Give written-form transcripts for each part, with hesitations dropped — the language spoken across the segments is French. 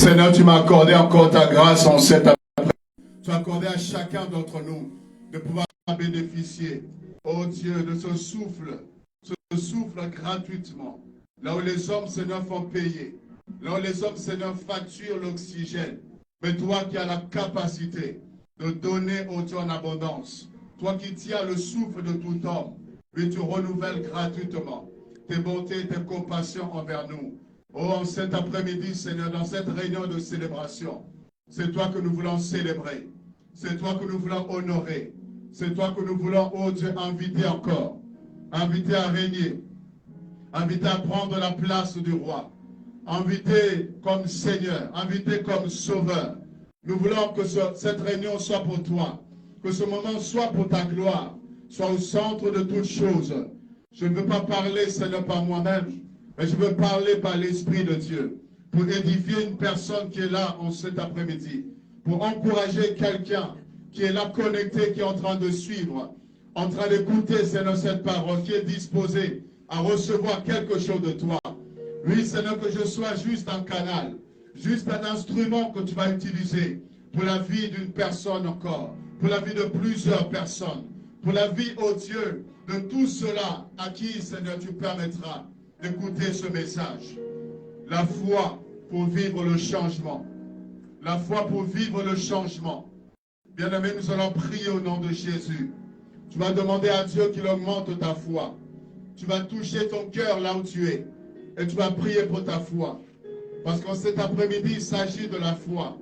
Seigneur, tu m'as accordé encore ta grâce en cet après-midi. Tu as accordé à chacun d'entre nous de pouvoir bénéficier, oh Dieu, de ce souffle gratuitement. Là où les hommes, Seigneur, font payer. Là où les hommes, Seigneur, facturent l'oxygène. Mais toi qui as la capacité de donner, oh Dieu, en abondance. Toi qui tiens le souffle de tout homme. Et tu renouvelles gratuitement tes bontés, tes compassions envers nous. Oh, en cet après-midi, Seigneur, dans cette réunion de célébration, c'est toi que nous voulons célébrer. C'est toi que nous voulons honorer. C'est toi que nous voulons, oh Dieu, inviter encore. Inviter à régner. Inviter à prendre la place du roi. Inviter comme Seigneur. Inviter comme Sauveur. Nous voulons que cette réunion soit pour toi. Que ce moment soit pour ta gloire. Soit au centre de toutes choses. Je ne veux pas parler, Seigneur, par moi-même. Mais je veux parler par l'Esprit de Dieu pour édifier une personne qui est là en cet après-midi, pour encourager quelqu'un qui est là connecté, qui est en train de suivre, en train d'écouter, Seigneur, cette parole, qui est disposé à recevoir quelque chose de toi. Oui, Seigneur, que je sois juste un canal, juste un instrument que tu vas utiliser pour la vie d'une personne encore, pour la vie de plusieurs personnes, pour la vie, oh Dieu, de tout cela à qui, Seigneur, tu permettras d'écouter ce message. La foi pour vivre le changement. La foi pour vivre le changement. Bien-aimé, nous allons prier au nom de Jésus. Tu vas demander à Dieu qu'il augmente ta foi. Tu vas toucher ton cœur là où tu es. Et tu vas prier pour ta foi. Parce qu'en cet après-midi, il s'agit de la foi.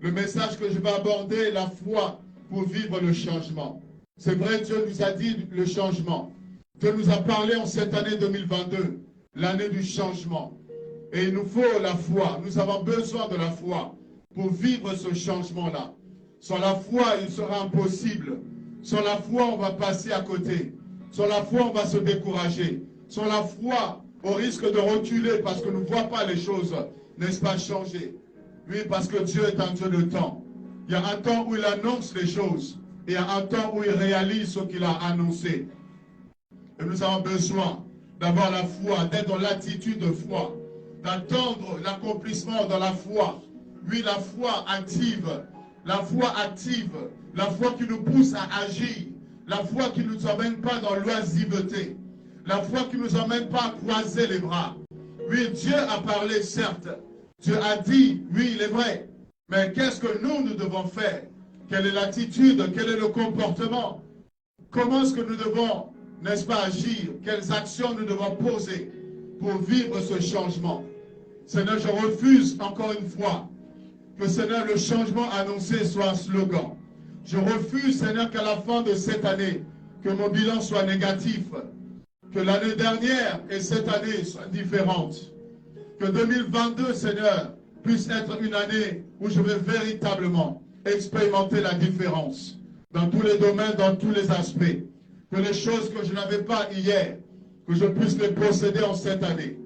Le message que je vais aborder est la foi pour vivre le changement. C'est vrai, Dieu nous a dit le changement. Dieu nous a parlé en cette année 2022. L'année du changement. Et il nous faut la foi. Nous avons besoin de la foi pour vivre ce changement-là. Sans la foi, il sera impossible. Sans la foi, on va passer à côté. Sans la foi, on va se décourager. Sans la foi, on risque de reculer parce que nous ne voyons pas les choses, n'est-ce pas, changer. Oui, parce que Dieu est un Dieu de temps. Il y a un temps où il annonce les choses. Et il y a un temps où il réalise ce qu'il a annoncé. Et nous avons besoin d'avoir la foi, d'être dans l'attitude de foi, d'attendre l'accomplissement dans la foi. Oui, la foi active, la foi active, la foi qui nous pousse à agir, la foi qui ne nous emmène pas dans l'oisiveté, la foi qui ne nous emmène pas à croiser les bras. Oui, Dieu a parlé, certes, Dieu a dit, oui, il est vrai, mais qu'est-ce que nous devons faire? Quelle est l'attitude? Quel est le comportement? Comment est-ce que nous devons, n'est-ce pas, agir? Quelles actions nous devons poser pour vivre ce changement? Seigneur, je refuse encore une fois que, Seigneur, le changement annoncé soit un slogan. Je refuse, Seigneur, qu'à la fin de cette année, que mon bilan soit négatif, que l'année dernière et cette année soient différentes. Que 2022, Seigneur, puisse être une année où je vais véritablement expérimenter la différence dans tous les domaines, dans tous les aspects. Que les choses que je n'avais pas hier, que je puisse les posséder en cette année.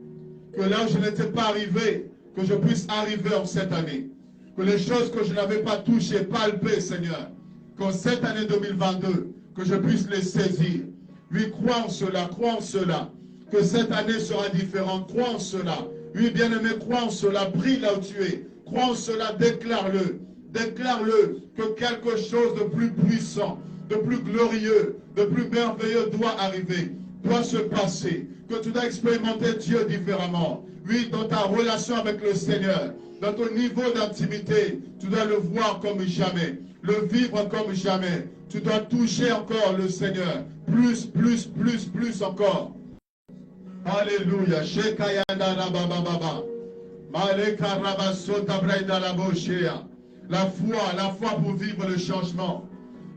Que là où je n'étais pas arrivé, que je puisse arriver en cette année. Que les choses que je n'avais pas touchées, palpées, Seigneur, qu'en cette année 2022, que je puisse les saisir. Oui, crois en cela, crois en cela. Que cette année sera différente, crois en cela. Oui, bien-aimé, crois en cela, prie là où tu es. Crois en cela, déclare-le. Déclare-le que quelque chose de plus puissant, de plus glorieux, de plus merveilleux doit arriver, doit se passer, que tu dois expérimenter Dieu différemment. Oui, dans ta relation avec le Seigneur, dans ton niveau d'intimité, tu dois le voir comme jamais, le vivre comme jamais. Tu dois toucher encore le Seigneur, plus, plus, plus, plus encore. Alléluia. La foi pour vivre le changement.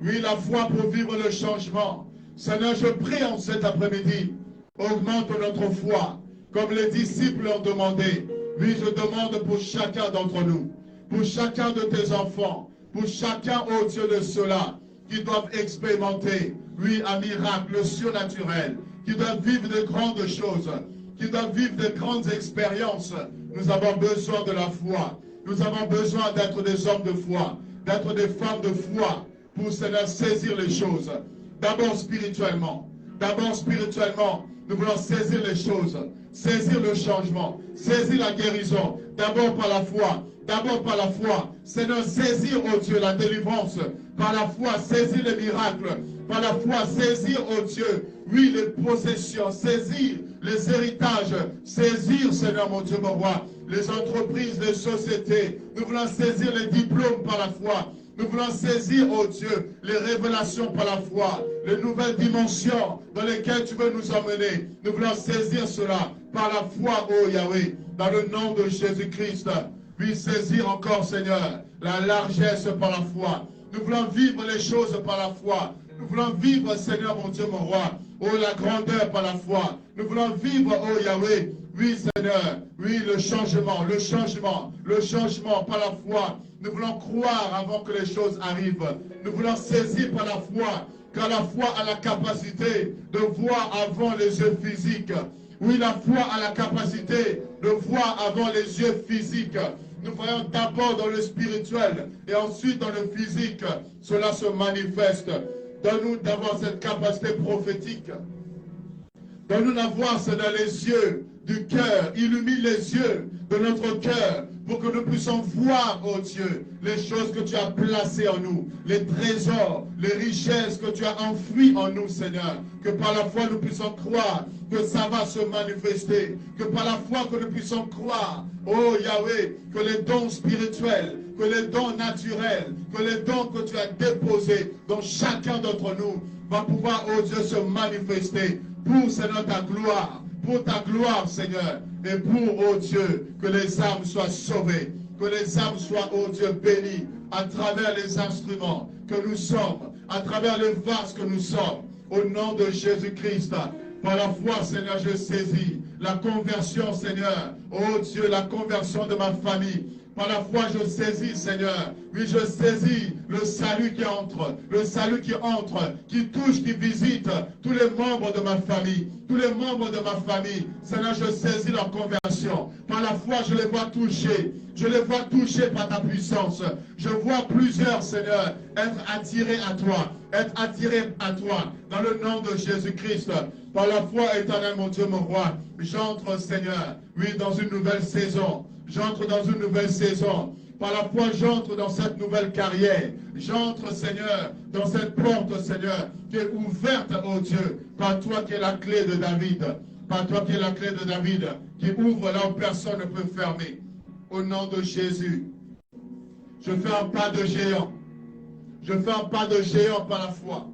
Oui, la foi pour vivre le changement. Seigneur, je prie en cet après-midi, augmente notre foi, comme les disciples ont demandé. Oui, je demande pour chacun d'entre nous, pour chacun de tes enfants, pour chacun, oh Dieu, de ceux-là qui doivent expérimenter, oui, un miracle surnaturel, qui doivent vivre de grandes choses, qui doivent vivre de grandes expériences. Nous avons besoin de la foi. Nous avons besoin d'être des hommes de foi, d'être des femmes de foi pour cela saisir les choses. D'abord spirituellement. D'abord spirituellement, nous voulons saisir les choses, saisir le changement, saisir la guérison. D'abord par la foi. D'abord par la foi. Seigneur, saisir, oh Dieu, la délivrance. Par la foi, saisir les miracles. Par la foi, saisir, oh Dieu, oui, les possessions, saisir les héritages, saisir, Seigneur mon Dieu, mon roi, les entreprises, les sociétés. Nous voulons saisir les diplômes par la foi. Nous voulons saisir, oh Dieu, les révélations par la foi, les nouvelles dimensions dans lesquelles tu veux nous emmener. Nous voulons saisir cela par la foi, oh Yahweh, dans le nom de Jésus-Christ. Puis saisir encore, Seigneur, la largesse par la foi. Nous voulons vivre les choses par la foi. Nous voulons vivre, Seigneur, mon Dieu, mon roi, oh la grandeur par la foi. Nous voulons vivre, oh Yahweh, oui, Seigneur, oui, le changement par la foi. Nous voulons croire avant que les choses arrivent. Nous voulons saisir par la foi, car la foi a la capacité de voir avant les yeux physiques. Oui, la foi a la capacité de voir avant les yeux physiques. Nous voyons d'abord dans le spirituel et ensuite dans le physique. Cela se manifeste. Donne-nous d'avoir cette capacité prophétique. Donne-nous d'avoir ça dans les yeux du cœur. Illumine les yeux de notre cœur pour que nous puissions voir, oh Dieu, les choses que tu as placées en nous, les trésors, les richesses que tu as enfouies en nous, Seigneur. Que par la foi nous puissions croire que ça va se manifester. Que par la foi que nous puissions croire, oh Yahweh, que les dons spirituels, que les dons naturels, que les dons que tu as déposés dans chacun d'entre nous va pouvoir, oh Dieu, se manifester pour, Seigneur, ta gloire, Seigneur, et pour, oh Dieu, que les âmes soient sauvées, que les âmes soient, oh Dieu, bénies à travers les instruments que nous sommes, à travers les vases que nous sommes, au nom de Jésus-Christ. Par la foi, Seigneur, je saisis la conversion, Seigneur, oh Dieu, la conversion de ma famille. Par la foi, je saisis, Seigneur. Oui, je saisis le salut qui entre, qui touche, qui visite tous les membres de ma famille, Seigneur, je saisis leur conversion. Par la foi, je les vois touchés par ta puissance. Je vois plusieurs, Seigneur, être attirés à toi, dans le nom de Jésus-Christ. Par la foi, éternel, mon Dieu, mon roi, j'entre, Seigneur, oui, dans une nouvelle saison. J'entre dans une nouvelle saison. Par la foi, j'entre dans cette nouvelle carrière. J'entre, Seigneur, dans cette porte, Seigneur, qui est ouverte, oh Dieu, par toi qui es la clé de David. Par toi qui es la clé de David, qui ouvre là où personne ne peut fermer. Au nom de Jésus, je fais un pas de géant. Je fais un pas de géant par la foi.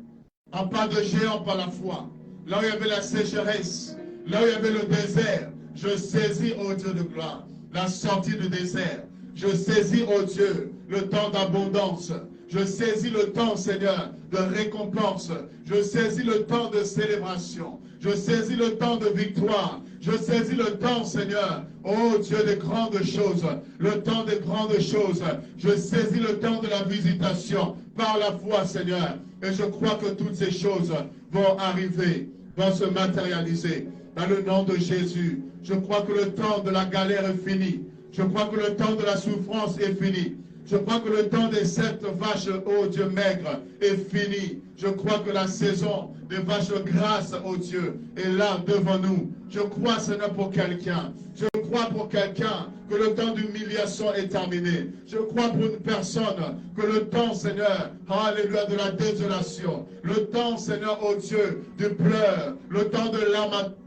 Un pas de géant par la foi. Là où il y avait la sécheresse, là où il y avait le désert, je saisis, oh Dieu de gloire, la sortie du désert. Je saisis, oh Dieu, le temps d'abondance. Je saisis le temps, Seigneur, de récompense. Je saisis le temps de célébration. Je saisis le temps de victoire. Je saisis le temps, Seigneur, oh Dieu, des grandes choses. Le temps des grandes choses. Je saisis le temps de la visitation par la foi, Seigneur. Et je crois que toutes ces choses vont arriver, vont se matérialiser. Dans le nom de Jésus, je crois que le temps de la galère est fini. Je crois que le temps de la souffrance est fini. Je crois que le temps des 7 vaches, oh Dieu, maigres est fini. Je crois que la saison des vaches grasses, oh Dieu, est là devant nous. Je crois, Seigneur, pour quelqu'un. Je crois pour quelqu'un que le temps d'humiliation est terminé. Je crois pour une personne que le temps, Seigneur, alléluia, de la désolation, le temps, Seigneur, oh Dieu, du pleur, le temps de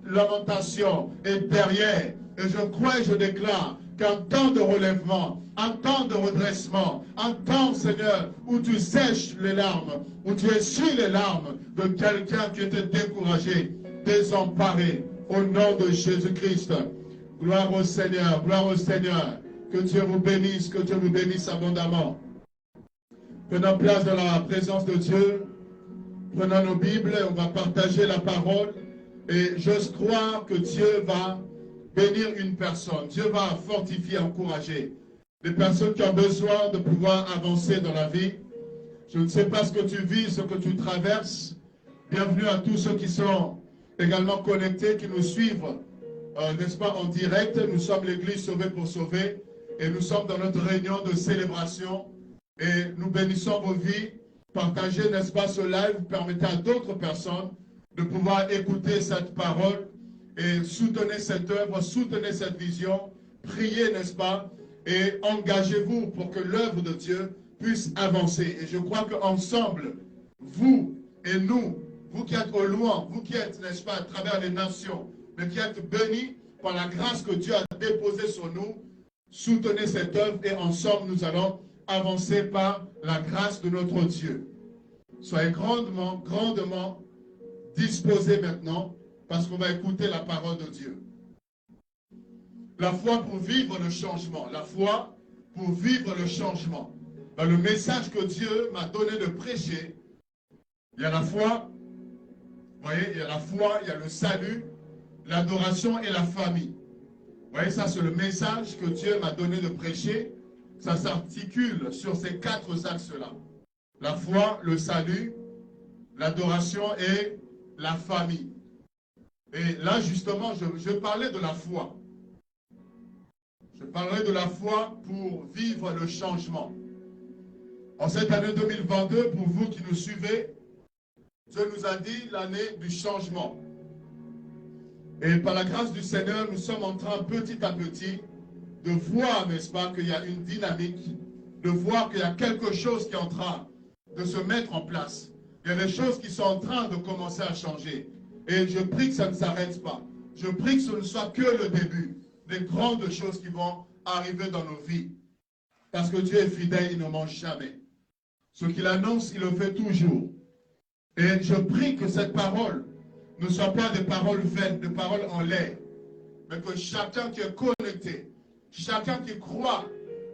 lamentation est derrière. Et je crois et je déclare qu'un temps de relèvement, un temps de redressement, un temps, Seigneur, où tu sèches les larmes, où tu essuies les larmes de quelqu'un qui était découragé, désemparé, au nom de Jésus-Christ. Gloire au Seigneur, gloire au Seigneur. Que Dieu vous bénisse abondamment. Prenons place dans la présence de Dieu. Prenons nos Bibles, on va partager la parole. Et j'ose croire que Dieu va bénir une personne. Dieu va fortifier, encourager des personnes qui ont besoin de pouvoir avancer dans la vie. Je ne sais pas ce que tu vis, ce que tu traverses. Bienvenue à tous ceux qui sont également connectés, qui nous suivent, n'est-ce pas, en direct. Nous sommes l'Église Sauvée pour Sauver et nous sommes dans notre réunion de célébration et nous bénissons vos vies. Partagez, n'est-ce pas, ce live, permettez à d'autres personnes de pouvoir écouter cette parole et soutenez cette œuvre, soutenez cette vision, priez, n'est-ce pas, et engagez-vous pour que l'œuvre de Dieu puisse avancer. Et je crois qu'ensemble, vous et nous, vous qui êtes au loin, vous qui êtes, n'est-ce pas, à travers les nations, mais qui êtes bénis par la grâce que Dieu a déposée sur nous, soutenez cette œuvre et ensemble nous allons avancer par la grâce de notre Dieu. Soyez grandement disposés maintenant parce qu'on va écouter la parole de Dieu. La foi pour vivre le changement. La foi pour vivre le changement. Dans le message que Dieu m'a donné de prêcher, il y a la foi, vous voyez, il y a la foi, il y a le salut, l'adoration et la famille. Vous voyez, ça c'est le message que Dieu m'a donné de prêcher. Ça s'articule sur ces quatre axes-là. La foi, le salut, l'adoration et la famille. Et là, justement, je parlais de la foi. Je parlerai de la foi pour vivre le changement. En cette année 2022, pour vous qui nous suivez, Dieu nous a dit l'année du changement. Et par la grâce du Seigneur, nous sommes en train petit à petit de voir, n'est-ce pas, qu'il y a une dynamique, de voir qu'il y a quelque chose qui est en train de se mettre en place. Il y a des choses qui sont en train de commencer à changer. Et je prie que ça ne s'arrête pas. Je prie que ce ne soit que le début des grandes choses qui vont arriver dans nos vies. Parce que Dieu est fidèle, il ne mange jamais. Ce qu'il annonce, il le fait toujours. Et je prie que cette parole ne soit pas des paroles vaines, des paroles en l'air, mais que chacun qui est connecté, chacun qui croit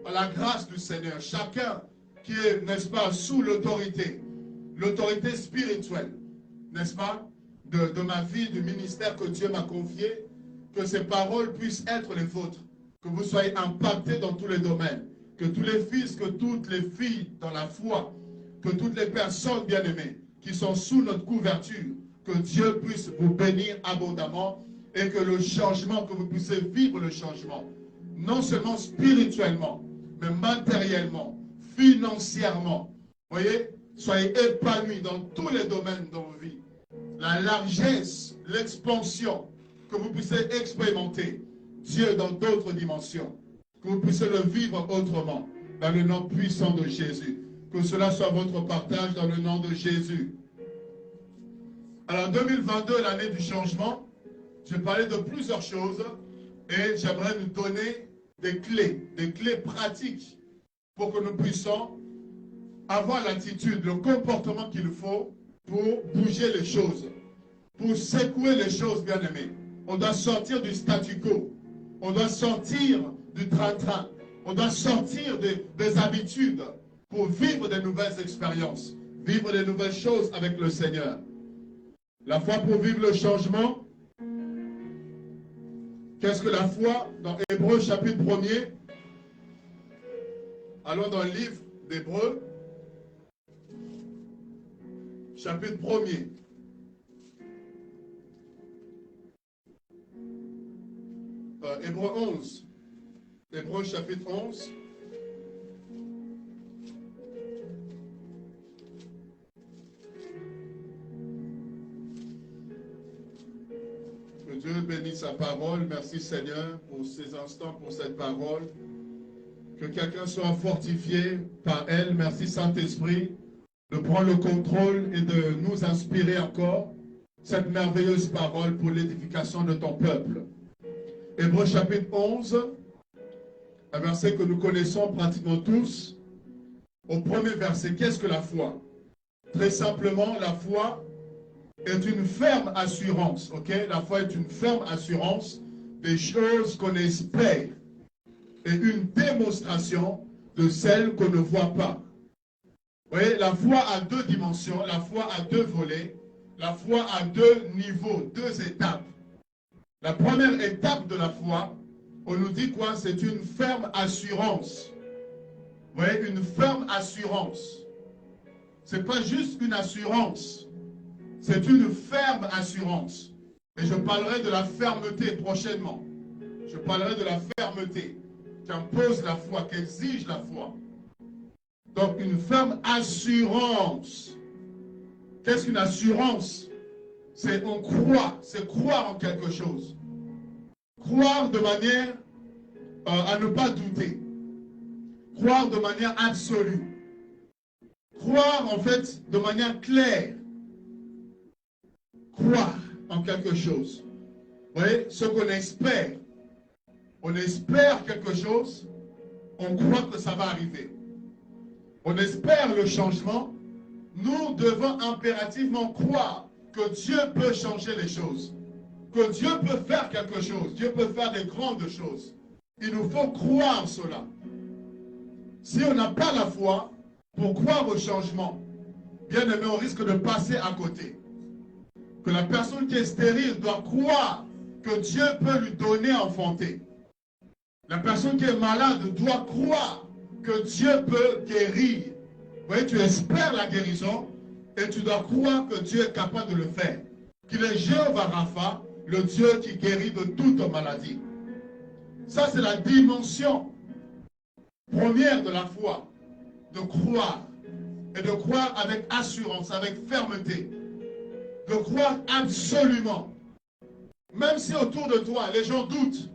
à la grâce du Seigneur, chacun qui est, n'est-ce pas, sous l'autorité spirituelle, n'est-ce pas, de ma vie, du ministère que Dieu m'a confié, que ces paroles puissent être les vôtres, que vous soyez impactés dans tous les domaines, que tous les fils, que toutes les filles dans la foi, que toutes les personnes bien-aimées qui sont sous notre couverture, que Dieu puisse vous bénir abondamment et que le changement, que vous puissiez vivre le changement, non seulement spirituellement, mais matériellement, financièrement. Voyez, soyez épanouis dans tous les domaines de vos vies. La largesse, l'expansion, que vous puissiez expérimenter Dieu dans d'autres dimensions, que vous puissiez le vivre autrement, dans le nom puissant de Jésus. Que cela soit votre partage dans le nom de Jésus. Alors 2022, l'année du changement, je parlais de plusieurs choses et j'aimerais nous donner des clés pratiques pour que nous puissions avoir l'attitude, le comportement qu'il faut pour bouger les choses, pour secouer les choses, bien-aimés. On doit sortir du statu quo, on doit sortir du train-train, on doit sortir des habitudes pour vivre de nouvelles expériences, vivre de nouvelles choses avec le Seigneur. La foi pour vivre le changement. Qu'est-ce que la foi? Dans Hébreux chapitre 1er, allons dans le livre d'Hébreux, chapitre 1er. Hébreux 11. Hébreux chapitre 11. Que Dieu bénisse sa parole. Merci Seigneur pour ces instants, pour cette parole. Que quelqu'un soit fortifié par elle. Merci Saint-Esprit de prendre le contrôle et de nous inspirer encore cette merveilleuse parole pour l'édification de ton peuple. Hébreux chapitre 11, un verset que nous connaissons pratiquement tous. Au premier verset, qu'est-ce que la foi? Très simplement, la foi est une ferme assurance, ok? La foi est une ferme assurance des choses qu'on espère et une démonstration de celles qu'on ne voit pas. Vous voyez, la foi a deux dimensions, la foi a deux volets, la foi a deux niveaux, deux étapes. La première étape de la foi, on nous dit quoi? C'est une ferme assurance. Vous voyez, une ferme assurance. Ce n'est pas juste une assurance, c'est une ferme assurance. Et je parlerai de la fermeté prochainement. Je parlerai de la fermeté qui impose la foi, qui exige la foi. Donc une ferme assurance. Qu'est-ce qu'une assurance? C'est on croit, c'est croire en quelque chose. Croire de manière à ne pas douter. Croire de manière absolue. Croire en fait de manière claire. Croire en quelque chose. Vous voyez, ce qu'on espère. On espère quelque chose, on croit que ça va arriver. On espère le changement. Nous devons impérativement croire que Dieu peut changer les choses. Que Dieu peut faire quelque chose. Dieu peut faire des grandes choses. Il nous faut croire cela. Si on n'a pas la foi pour croire au changement, bien aimé, on risque de passer à côté. Que la personne qui est stérile doit croire que Dieu peut lui donner à enfanter. La personne qui est malade doit croire que Dieu peut guérir. Vous voyez, tu espères la guérison et tu dois croire que Dieu est capable de le faire. Qu'il est Jéhovah Rapha, le Dieu qui guérit de toute maladie. Ça, c'est la dimension première de la foi. De croire. Et de croire avec assurance, avec fermeté. De croire absolument. Même si autour de toi, les gens doutent.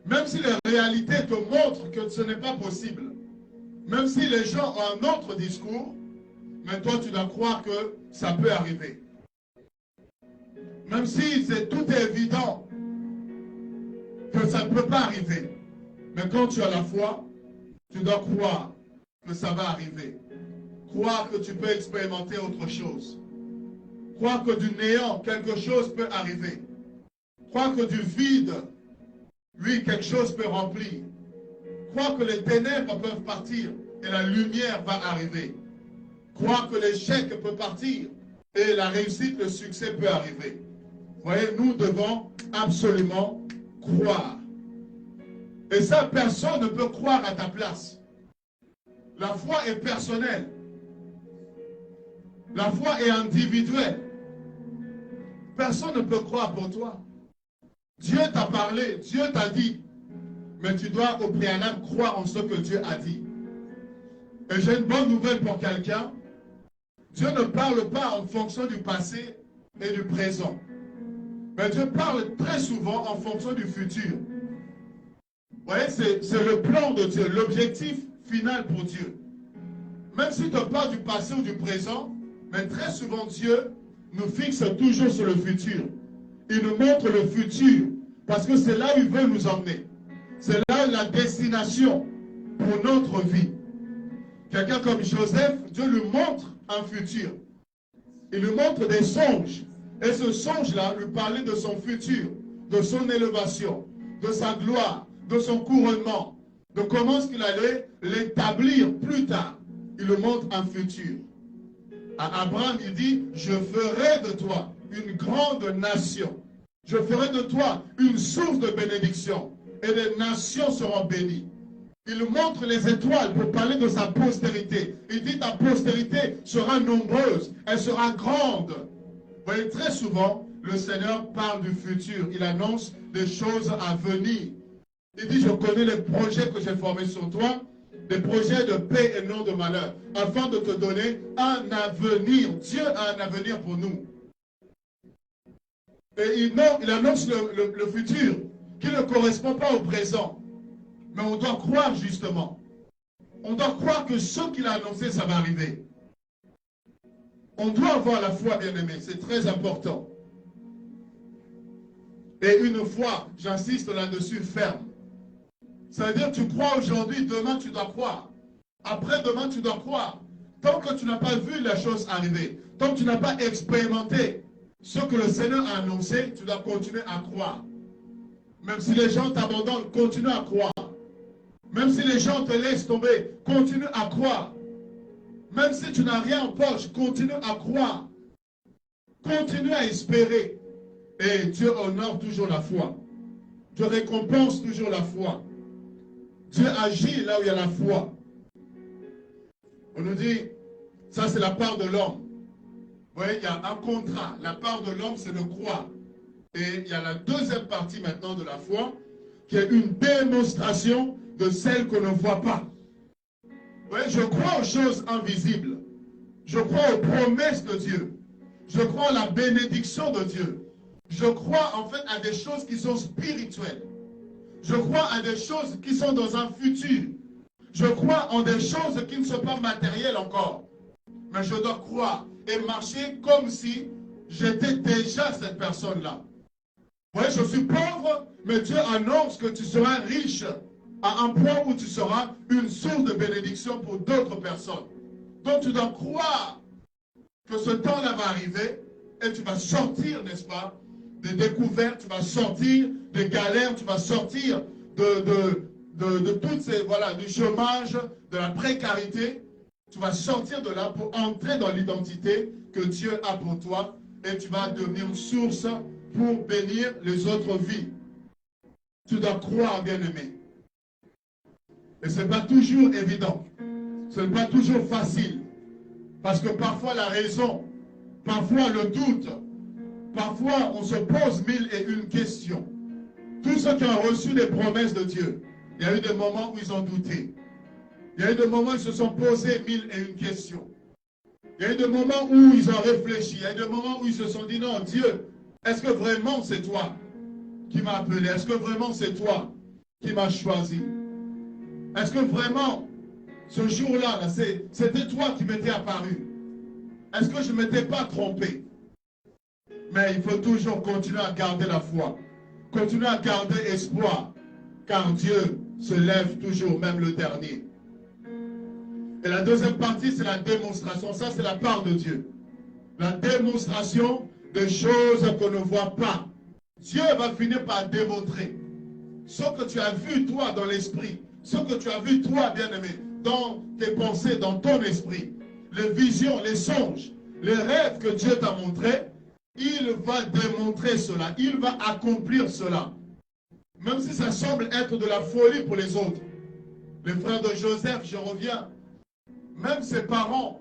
Même si les réalités te montrent que ce n'est pas possible. Même si les gens ont un autre discours, mais toi, tu dois croire que ça peut arriver. Même si tout est évident que ça ne peut pas arriver. Mais quand tu as la foi, tu dois croire que ça va arriver. Croire que tu peux expérimenter autre chose. Croire que du néant, quelque chose peut arriver. Croire que du vide, lui, quelque chose peut remplir. Croire que les ténèbres peuvent partir et la lumière va arriver. Croire que l'échec peut partir et la réussite, le succès peut arriver. Vous voyez, nous devons absolument croire. Et ça, personne ne peut croire à ta place. La foi est personnelle. La foi est individuelle. Personne ne peut croire pour toi. Dieu t'a parlé, Dieu t'a dit. Mais tu dois au préalable croire en ce que Dieu a dit. Et j'ai une bonne nouvelle pour quelqu'un. Dieu ne parle pas en fonction du passé et du présent. Mais Dieu parle très souvent en fonction du futur. Vous voyez, c'est le plan de Dieu, l'objectif final pour Dieu. Même si tu parles du passé ou du présent, mais très souvent Dieu nous fixe toujours sur le futur. Il nous montre le futur parce que c'est là où il veut nous emmener. C'est là la destination pour notre vie. Quelqu'un comme Joseph, Dieu lui montre un futur. Il lui montre des songes. Et ce songe-là lui parlait de son futur, de son élévation, de sa gloire, de son couronnement, de comment est-ce qu'il allait l'établir plus tard. Il lui montre un futur. À Abraham, il dit, je ferai de toi une grande nation. Je ferai de toi une source de bénédiction. Et les nations seront bénies. Il montre les étoiles pour parler de sa postérité. Il dit, ta postérité sera nombreuse, elle sera grande. Vous voyez, très souvent, le Seigneur parle du futur. Il annonce des choses à venir. Il dit, je connais les projets que j'ai formés sur toi, des projets de paix et non de malheur, afin de te donner un avenir. Dieu a un avenir pour nous. Et il annonce le futur qui ne correspond pas au présent. Mais on doit croire justement. On doit croire que ce qu'il a annoncé, ça va arriver. On doit avoir la foi, bien-aimé. C'est très important. Et une foi, j'insiste là-dessus, ferme. Ça veut dire que tu crois aujourd'hui, demain tu dois croire. Après-demain tu dois croire. Tant que tu n'as pas vu la chose arriver, tant que tu n'as pas expérimenté ce que le Seigneur a annoncé, tu dois continuer à croire. Même si les gens t'abandonnent, continue à croire. Même si les gens te laissent tomber, continue à croire. Même si tu n'as rien en poche, continue à croire. Continue à espérer. Et Dieu honore toujours la foi. Dieu récompense toujours la foi. Dieu agit là où il y a la foi. On nous dit, ça c'est la part de l'homme. Vous voyez, il y a un contrat. La part de l'homme, c'est de croire. Et il y a la deuxième partie maintenant de la foi, qui est une démonstration de celle qu'on ne voit pas. Vous voyez, je crois aux choses invisibles. Je crois aux promesses de Dieu. Je crois à la bénédiction de Dieu. Je crois en fait à des choses qui sont spirituelles. Je crois à des choses qui sont dans un futur. Je crois en des choses qui ne sont pas matérielles encore. Mais je dois croire et marcher comme si j'étais déjà cette personne-là. Vous voyez, je suis pauvre, mais Dieu annonce que tu seras riche à un point où tu seras une source de bénédiction pour d'autres personnes. Donc tu dois croire que ce temps-là va arriver et tu vas sortir, n'est-ce pas, des découvertes, tu vas sortir des galères, tu vas sortir de toutes ces, voilà, du chômage, de la précarité. Tu vas sortir de là pour entrer dans l'identité que Dieu a pour toi et tu vas devenir une source pour bénir les autres vies. Tu dois croire, bien-aimé. Et ce n'est pas toujours évident. Ce n'est pas toujours facile. Parce que parfois la raison, parfois le doute, parfois on se pose mille et une questions. Tous ceux qui ont reçu les promesses de Dieu, il y a eu des moments où ils ont douté. Il y a eu des moments où ils se sont posés mille et une questions. Il y a eu des moments où ils ont réfléchi. Il y a eu des moments où ils se sont dit, non, Dieu, est-ce que vraiment c'est toi qui m'as appelé? Est-ce que vraiment c'est toi qui m'as choisi? Est-ce que vraiment, ce jour-là, c'était toi qui m'étais apparu? Est-ce que je ne m'étais pas trompé? Mais il faut toujours continuer à garder la foi. Continuer à garder espoir. Car Dieu se lève toujours, même le dernier. Et la deuxième partie, c'est la démonstration. Ça, c'est la part de Dieu. La démonstration des choses qu'on ne voit pas. Dieu va finir par démontrer ce que tu as vu, toi, dans l'esprit. Ce que tu as vu, toi, bien-aimé, dans tes pensées, dans ton esprit. Les visions, les songes, les rêves que Dieu t'a montrés, il va démontrer cela. Il va accomplir cela. Même si ça semble être de la folie pour les autres. Les frères de Joseph, je reviens. Même ses parents,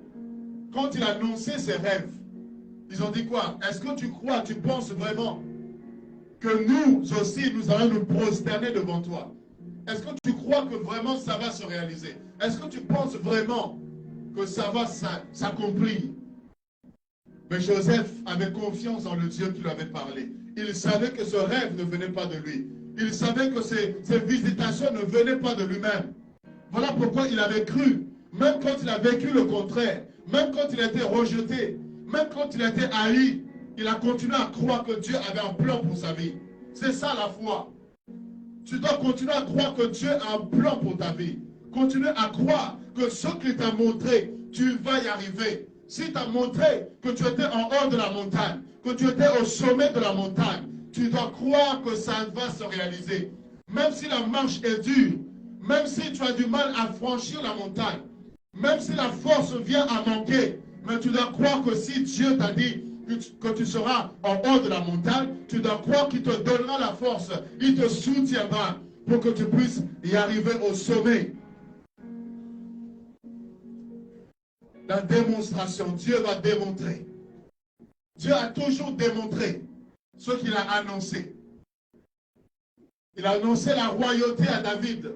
quand il a annoncé ses rêves, ils ont dit quoi? Est-ce que tu crois, tu penses vraiment que nous aussi, nous allons nous prosterner devant toi? Est-ce que tu crois que vraiment ça va se réaliser? Est-ce que tu penses vraiment que ça va s'accomplir? Mais Joseph avait confiance en le Dieu qui lui avait parlé. Il savait que ce rêve ne venait pas de lui. Il savait que ces visitations ne venaient pas de lui-même. Voilà pourquoi il avait cru. Même quand il a vécu le contraire, même quand il a été rejeté, même quand il a été haï, il a continué à croire que Dieu avait un plan pour sa vie. C'est ça la foi. Tu dois continuer à croire que Dieu a un plan pour ta vie. Continue à croire que ce qu'il t'a montré, tu vas y arriver. S'il t'a montré que tu étais en haut de la montagne, que tu étais au sommet de la montagne, tu dois croire que ça va se réaliser. Même si la marche est dure, même si tu as du mal à franchir la montagne, même si la force vient à manquer, mais tu dois croire que si Dieu t'a dit que tu seras en haut de la montagne, tu dois croire qu'il te donnera la force, il te soutiendra pour que tu puisses y arriver au sommet. La démonstration, Dieu va démontrer. Dieu a toujours démontré ce qu'il a annoncé. Il a annoncé la royauté à David.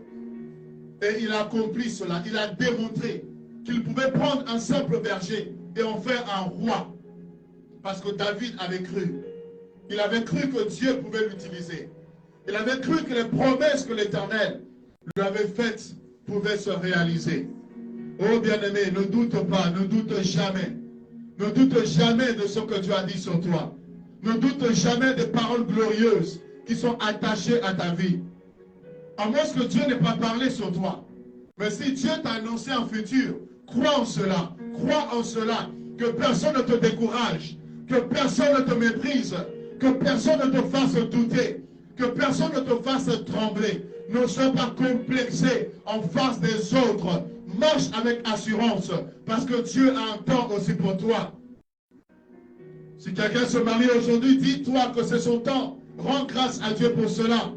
Et il a accompli cela. Il a démontré qu'il pouvait prendre un simple berger et en faire un roi. Parce que David avait cru. Il avait cru que Dieu pouvait l'utiliser. Il avait cru que les promesses que l'Éternel lui avait faites pouvaient se réaliser. Oh bien-aimé, ne doute pas, ne doute jamais. Ne doute jamais de ce que Dieu a dit sur toi. Ne doute jamais des paroles glorieuses qui sont attachées à ta vie. À moins que Dieu n'ait pas parlé sur toi. Mais si Dieu t'a annoncé un futur, crois en cela. Crois en cela. Que personne ne te décourage. Que personne ne te méprise. Que personne ne te fasse douter. Que personne ne te fasse trembler. Ne sois pas complexé en face des autres. Marche avec assurance. Parce que Dieu a un temps aussi pour toi. Si quelqu'un se marie aujourd'hui, dis-toi que c'est son temps. Rends grâce à Dieu pour cela.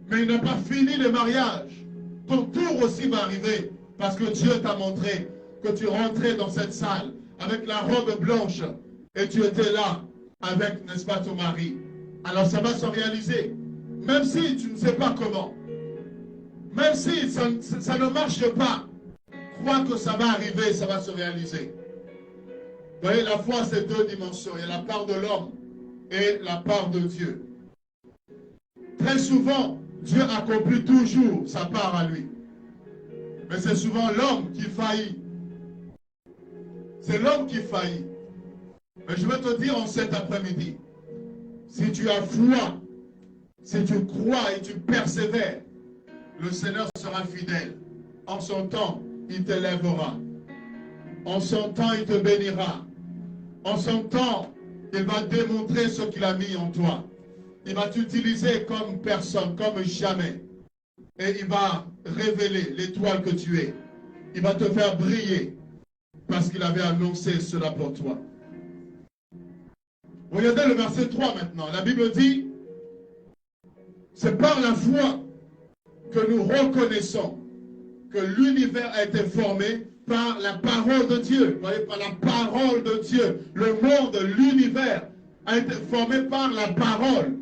Mais il n'a pas fini le mariage. Ton tour aussi va arriver. Parce que Dieu t'a montré que tu rentrais dans cette salle avec la robe blanche et tu étais là avec, n'est-ce pas, ton mari. Alors ça va se réaliser. Même si tu ne sais pas comment. Même si ça ne marche pas. Crois que ça va arriver, ça va se réaliser. Vous voyez, la foi, c'est deux dimensions. Il y a la part de l'homme et la part de Dieu. Très souvent, Dieu accomplit toujours sa part à lui. Mais c'est souvent l'homme qui faillit. C'est l'homme qui faillit. Mais je vais te dire en cet après-midi, si tu as foi, si tu crois et tu persévères, le Seigneur sera fidèle. En son temps, il t'élèvera. En son temps, il te bénira. En son temps, il va démontrer ce qu'il a mis en toi. Il va t'utiliser comme personne, comme jamais. Et il va révéler l'étoile que tu es. Il va te faire briller parce qu'il avait annoncé cela pour toi. Regardez le verset 3 maintenant. La Bible dit, c'est par la foi que nous reconnaissons que l'univers a été formé par la parole de Dieu. Vous voyez, par la parole de Dieu. Le monde, l'univers a été formé par la parole.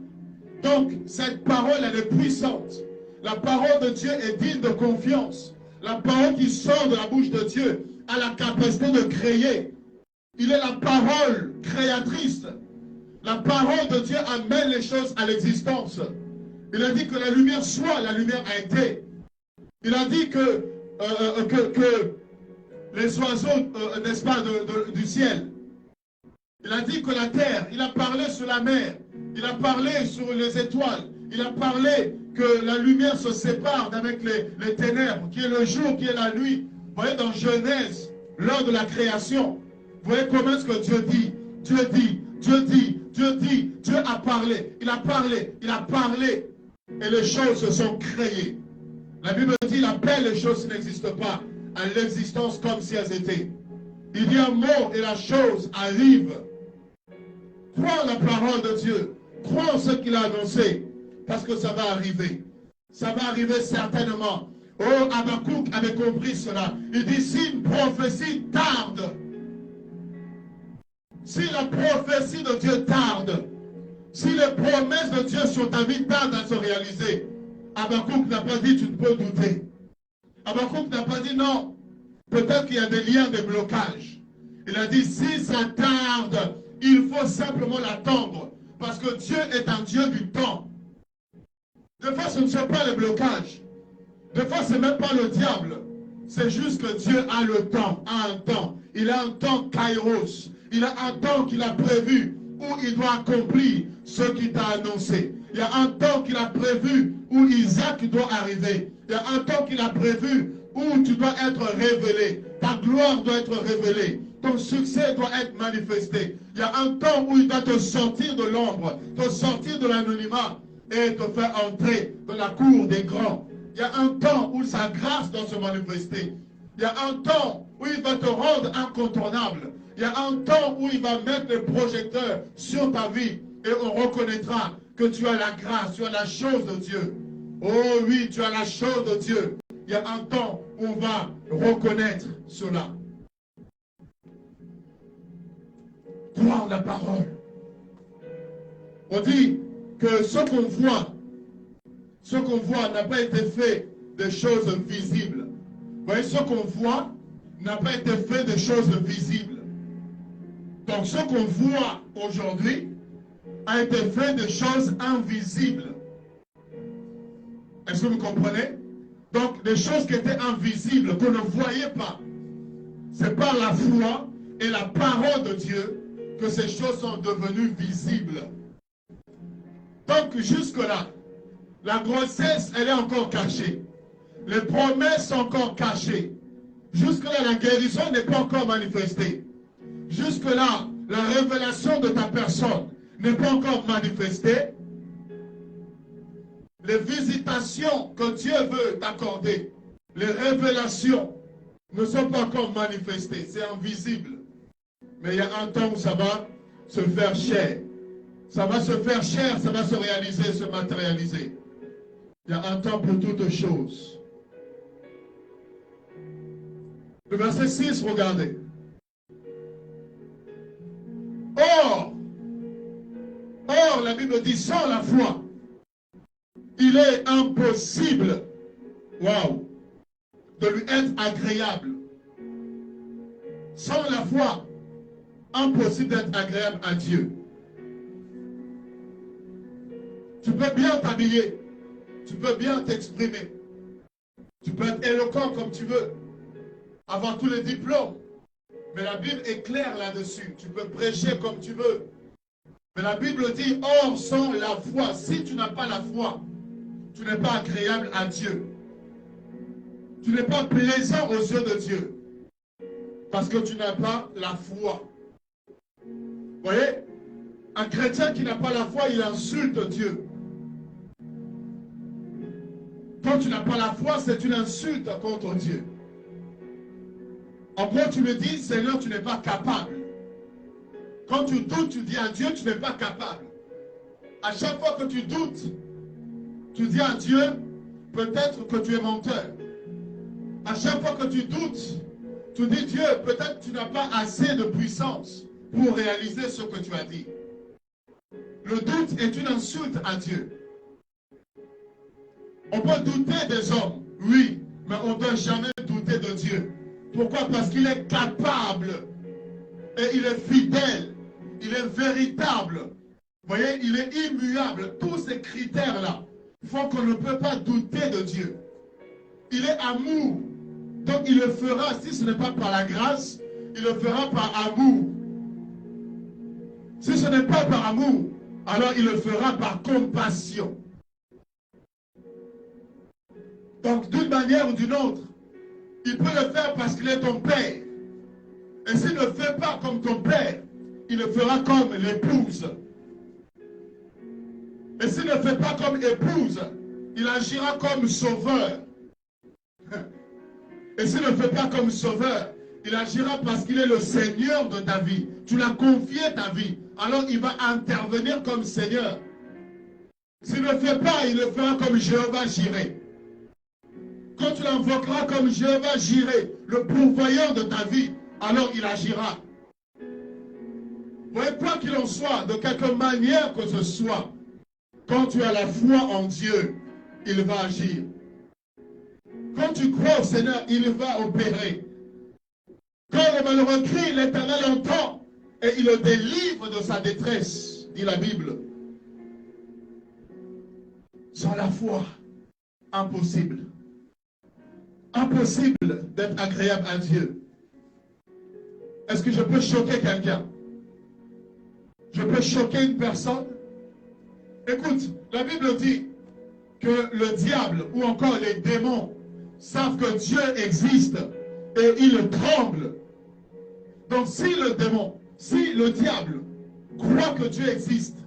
Donc, cette parole, elle est puissante. La parole de Dieu est digne de confiance. La parole qui sort de la bouche de Dieu a la capacité de créer. Il est la parole créatrice. La parole de Dieu amène les choses à l'existence. Il a dit que la lumière soit, la lumière a été. Il a dit que les oiseaux, n'est-ce pas, du ciel. Il a dit que la terre, il a parlé sur la mer, il a parlé sur les étoiles, il a parlé que la lumière se sépare d'avec les ténèbres, qui est le jour, qui est la nuit. Vous voyez dans Genèse, lors de la création, vous voyez comment est-ce que Dieu dit, Dieu dit, Dieu dit, Dieu dit, Dieu a parlé, il a parlé, il a parlé, et les choses se sont créées. La Bible dit, il appelle les choses qui n'existent pas à l'existence comme si elles étaient. Il dit un mot et la chose arrive. Crois en la parole de Dieu. Crois en ce qu'il a annoncé. Parce que ça va arriver. Ça va arriver certainement. Oh, Habakkuk avait compris cela. Il dit, si une prophétie tarde, si la prophétie de Dieu tarde, si les promesses de Dieu sur ta vie tardent à se réaliser, Habakkuk n'a pas dit, tu ne peux douter. Habakkuk n'a pas dit, non, peut-être qu'il y a des liens de blocage. Il a dit, si ça tarde, il faut simplement l'attendre. Parce que Dieu est un Dieu du temps. Des fois, ce ne sont pas les blocages. Des fois, ce n'est même pas le diable. C'est juste que Dieu a le temps, a un temps. Il a un temps kairos. Il a un temps qu'il a prévu où il doit accomplir ce qu'il t'a annoncé. Il y a un temps qu'il a prévu où Isaac doit arriver. Il y a un temps qu'il a prévu où tu dois être révélé. Ta gloire doit être révélée. Ton succès doit être manifesté. Il y a un temps où il doit te sortir de l'ombre, te sortir de l'anonymat et te faire entrer dans la cour des grands. Il y a un temps où sa grâce doit se manifester. Il y a un temps où il va te rendre incontournable. Il y a un temps où il va mettre les projecteurs sur ta vie et on reconnaîtra que tu as la grâce, tu as la chose de Dieu. Oh oui, tu as la chose de Dieu. Il y a un temps où on va reconnaître cela. Crois en la parole. On dit que ce qu'on voit n'a pas été fait de choses visibles. Vous voyez, ce qu'on voit n'a pas été fait de choses visibles. Donc ce qu'on voit aujourd'hui a été fait de choses invisibles. Est-ce que vous comprenez? Donc des choses qui étaient invisibles, qu'on ne voyait pas. C'est par la foi et la parole de Dieu que ces choses sont devenues visibles. Donc jusque-là, la grossesse, elle est encore cachée. Les promesses sont encore cachées. Jusque-là, la guérison n'est pas encore manifestée. Jusque-là, la révélation de ta personne n'est pas encore manifestée. Les visitations que Dieu veut t'accorder, les révélations ne sont pas encore manifestées. C'est invisible. Mais il y a un temps où ça va se faire chair. Ça va se faire chair, ça va se réaliser, se matérialiser. Il y a un temps pour toutes choses. Le verset 6, regardez. Or, la Bible dit, sans la foi, il est impossible, waouh, de lui être agréable. Sans la foi, impossible d'être agréable à Dieu. Tu peux bien t'habiller, tu peux bien t'exprimer, tu peux être éloquent comme tu veux, avoir tous les diplômes, mais la Bible est claire là-dessus. Tu peux prêcher comme tu veux, mais la Bible dit, or sans la foi, si tu n'as pas la foi, tu n'es pas agréable à Dieu. Tu n'es pas plaisant aux yeux de Dieu, parce que tu n'as pas la foi. Vous voyez, un chrétien qui n'a pas la foi, il insulte Dieu. Quand tu n'as pas la foi, c'est une insulte contre Dieu. En gros, tu me dis, Seigneur, tu n'es pas capable. Quand tu doutes, tu dis à Dieu, tu n'es pas capable. À chaque fois que tu doutes, tu dis à Dieu, peut-être que tu es menteur. À chaque fois que tu doutes, tu dis, Dieu, peut-être que tu n'as pas assez de puissance pour réaliser ce que tu as dit. Le doute est une insulte à Dieu. On peut douter des hommes, oui, mais on ne doit jamais douter de Dieu. Pourquoi? Parce qu'il est capable et il est fidèle, il est véritable. Vous voyez, il est immuable. Tous ces critères-là font qu'on ne peut pas douter de Dieu. Il est amour. Donc il le fera, si ce n'est pas par la grâce, il le fera par amour. Si ce n'est pas par amour, alors il le fera par compassion. Donc d'une manière ou d'une autre, il peut le faire parce qu'il est ton père. Et s'il ne le fait pas comme ton père, il le fera comme l'épouse. Et s'il ne le fait pas comme épouse, il agira comme sauveur. Et s'il ne le fait pas comme sauveur, il agira parce qu'il est le Seigneur de ta vie. Tu l'as confié ta vie. Alors il va intervenir comme Seigneur. S'il ne le fait pas, il le fera comme Jéhovah Jireh. Quand tu l'invoqueras comme Jéhovah Jireh, le pourvoyeur de ta vie, alors il agira. Vous voyez, quoi qu'il en soit, de quelque manière que ce soit, quand tu as la foi en Dieu, il va agir. Quand tu crois au Seigneur, il va opérer. Quand le malheureux crie, l'Éternel entend et il le délivre de sa détresse, dit la Bible. Sans la foi, impossible. Impossible d'être agréable à Dieu. Est-ce que je peux choquer quelqu'un? Je peux choquer une personne? Écoute, la Bible dit que le diable ou encore les démons savent que Dieu existe et ils tremblent. Donc si le démon, si le diable croit que Dieu existe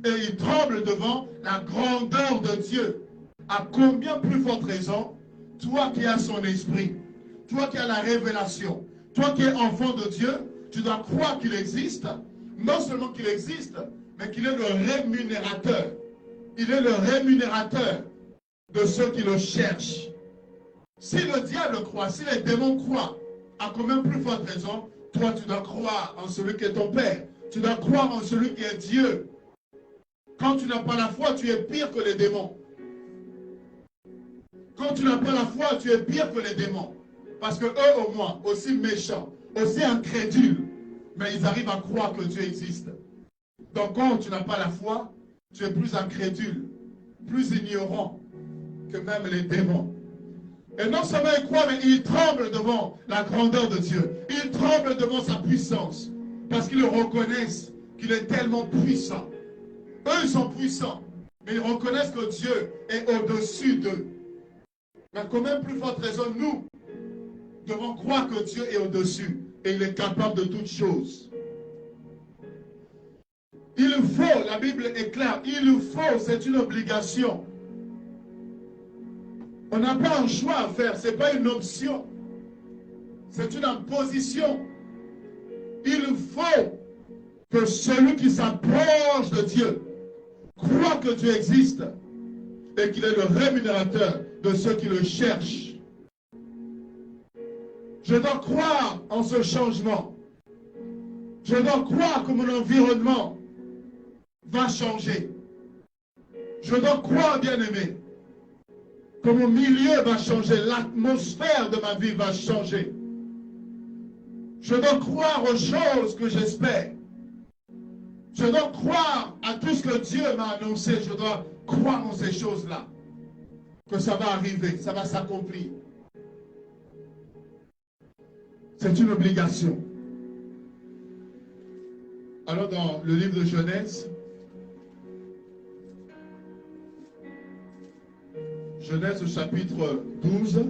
et il tremble devant la grandeur de Dieu, à combien plus forte raison, toi qui as son esprit, toi qui as la révélation, toi qui es enfant de Dieu, tu dois croire qu'il existe, non seulement qu'il existe, mais qu'il est le rémunérateur. Il est le rémunérateur de ceux qui le cherchent. Si le diable croit, si les démons croient, à combien plus forte raison, toi tu dois croire en celui qui est ton Père. Tu dois croire en celui qui est Dieu. Quand tu n'as pas la foi, tu es pire que les démons. Quand tu n'as pas la foi, tu es pire que les démons. Parce que eux, au moins, aussi méchants, aussi incrédules, mais ils arrivent à croire que Dieu existe. Donc quand tu n'as pas la foi, tu es plus incrédule, plus ignorant que même les démons. Et non seulement ils croient, mais ils tremblent devant la grandeur de Dieu. Ils tremblent devant sa puissance. Parce qu'ils reconnaissent qu'il est tellement puissant. Eux, ils sont puissants. Mais ils reconnaissent que Dieu est au-dessus d'eux. Mais quand même plus forte raison, nous devons croire que Dieu est au-dessus. Et il est capable de toutes choses. Il faut, la Bible est claire, il faut, c'est une obligation. On n'a pas un choix à faire, ce n'est pas une option. C'est une imposition. Il faut que celui qui s'approche de Dieu croit que Dieu existe et qu'il est le rémunérateur de ceux qui le cherchent. Je dois croire en ce changement. Je dois croire que mon environnement va changer. Je dois croire, bien-aimé, que mon milieu va changer, l'atmosphère de ma vie va changer. Je dois croire aux choses que j'espère. Je dois croire à tout ce que Dieu m'a annoncé. Je dois croire en ces choses-là. Que ça va arriver, ça va s'accomplir. C'est une obligation. Alors dans le livre de Genèse, Genèse au chapitre 12,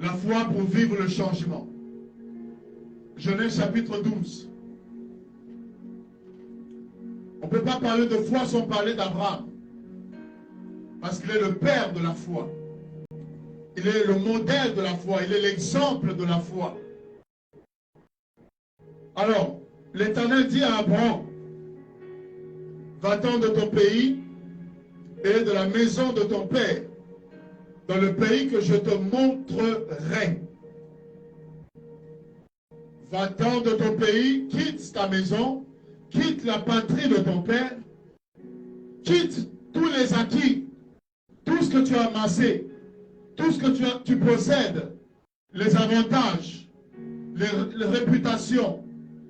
la foi pour vivre le changement. Genèse chapitre 12. On ne peut pas parler de foi sans parler d'Abraham. Parce qu'il est le père de la foi. Il est le modèle de la foi. Il est l'exemple de la foi. Alors, l'Éternel dit à Abraham, va-t'en de ton pays et de la maison de ton père, dans le pays que je te montrerai. Va-t'en de ton pays, quitte ta maison, quitte la patrie de ton père, quitte tous les acquis, tout ce que tu as amassé, tout ce que tu possèdes, les avantages, les réputations,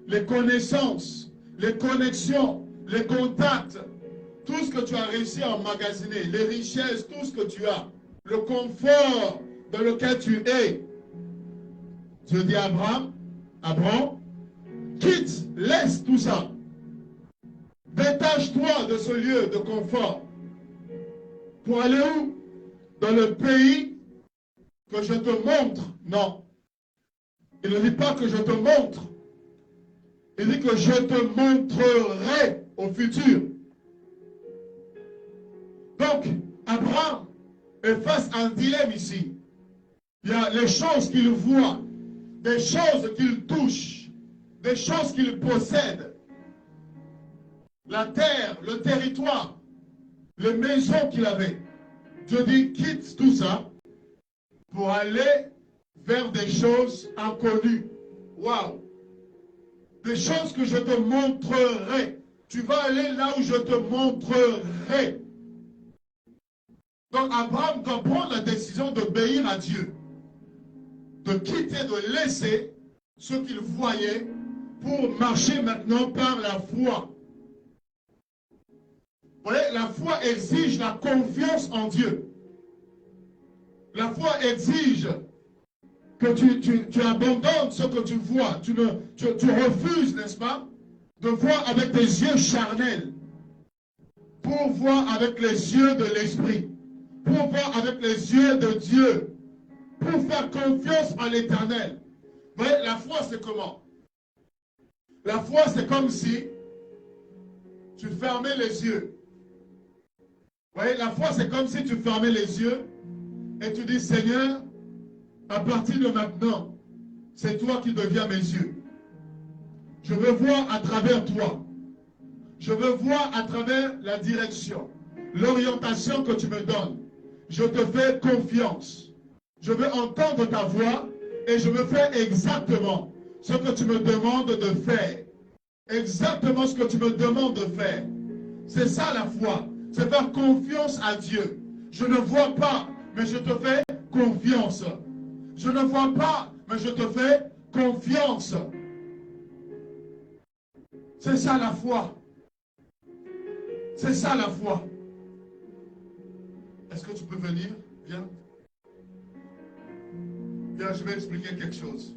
les connaissances, les connexions, les contacts, tout ce que tu as réussi à emmagasiner, les richesses, tout ce que tu as, le confort dans lequel tu es. Dieu dit à Abraham, quitte, laisse tout ça. Détache-toi de ce lieu de confort. Pour aller où? Dans le pays que je te montre. Non. Il ne dit pas que je te montre. Il dit que je te montrerai au futur. Donc, Abraham est face à un dilemme ici. Il y a les choses qu'il voit, des choses qu'il touche, des choses qu'il possède. La terre, le territoire, les maisons qu'il avait. Dieu dit, quitte tout ça pour aller vers des choses inconnues. Waouh! Des choses que je te montrerai. Tu vas aller là où je te montrerai. Donc Abraham doit prendre la décision d'obéir à Dieu. De quitter, de laisser ce qu'il voyait pour marcher maintenant par la foi. Vous voyez, la foi exige la confiance en Dieu. La foi exige que tu abandonnes ce que tu vois. Tu refuses, n'est-ce pas, de voir avec tes yeux charnels pour voir avec les yeux de l'esprit, pour voir avec les yeux de Dieu, pour faire confiance en l'Éternel. Vous voyez, la foi, c'est comment? La foi, c'est comme si tu fermais les yeux. Vous voyez, la foi, c'est comme si tu fermais les yeux et tu dis, Seigneur, à partir de maintenant, c'est toi qui deviens mes yeux. Je veux voir à travers toi. Je veux voir à travers la direction, l'orientation que tu me donnes. Je te fais confiance. Je veux entendre ta voix et je veux faire exactement ce que tu me demandes de faire. Exactement ce que tu me demandes de faire. C'est ça la foi. C'est faire confiance à Dieu. Je ne vois pas, mais je te fais confiance. Je ne vois pas, mais je te fais confiance. C'est ça la foi. C'est ça la foi. Est-ce que tu peux venir? Viens. Viens, je vais expliquer quelque chose.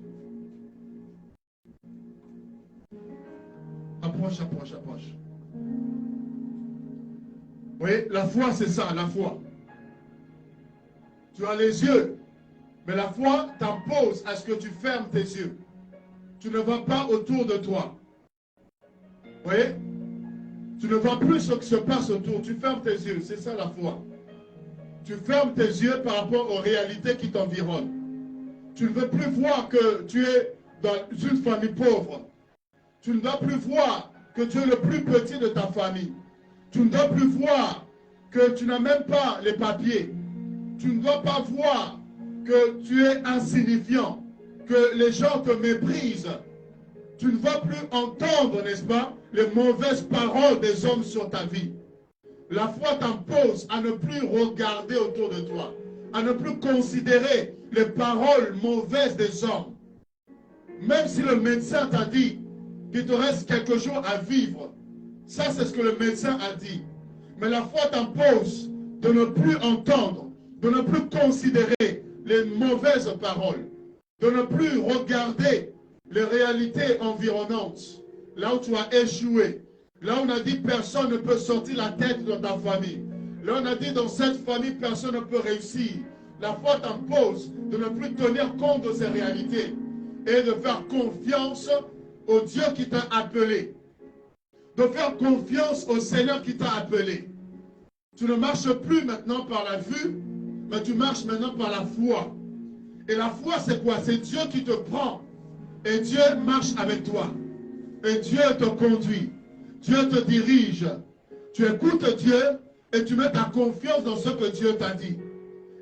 Approche, approche, approche. Vous voyez, la foi, c'est ça, la foi. Tu as les yeux, mais la foi t'impose à ce que tu fermes tes yeux. Tu ne vois pas autour de toi. Vous voyez? Tu ne vois plus ce qui se passe autour. Tu fermes tes yeux, c'est ça la foi. Tu fermes tes yeux par rapport aux réalités qui t'environnent. Tu ne veux plus voir que tu es dans une famille pauvre. Tu ne dois plus voir que tu es le plus petit de ta famille. Tu ne dois plus voir que tu n'as même pas les papiers. Tu ne dois pas voir que tu es insignifiant, que les gens te méprisent. Tu ne vas plus entendre, n'est-ce pas, les mauvaises paroles des hommes sur ta vie. La foi t'impose à ne plus regarder autour de toi, à ne plus considérer les paroles mauvaises des hommes. Même si le médecin t'a dit qu'il te reste quelques jours à vivre, ça c'est ce que le médecin a dit. Mais la foi t'impose de ne plus entendre, de ne plus considérer les mauvaises paroles, de ne plus regarder les réalités environnantes, là où tu as échoué, là où on a dit personne ne peut sortir la tête de ta famille, là où on a dit dans cette famille personne ne peut réussir. La foi t'impose de ne plus tenir compte de ces réalités et de faire confiance au Dieu qui t'a appelé, de faire confiance au Seigneur qui t'a appelé. Tu ne marches plus maintenant par la vue, mais tu marches maintenant par la foi. Et la foi, c'est quoi? C'est Dieu qui te prend. Et Dieu marche avec toi. Et Dieu te conduit. Dieu te dirige. Tu écoutes Dieu et tu mets ta confiance dans ce que Dieu t'a dit.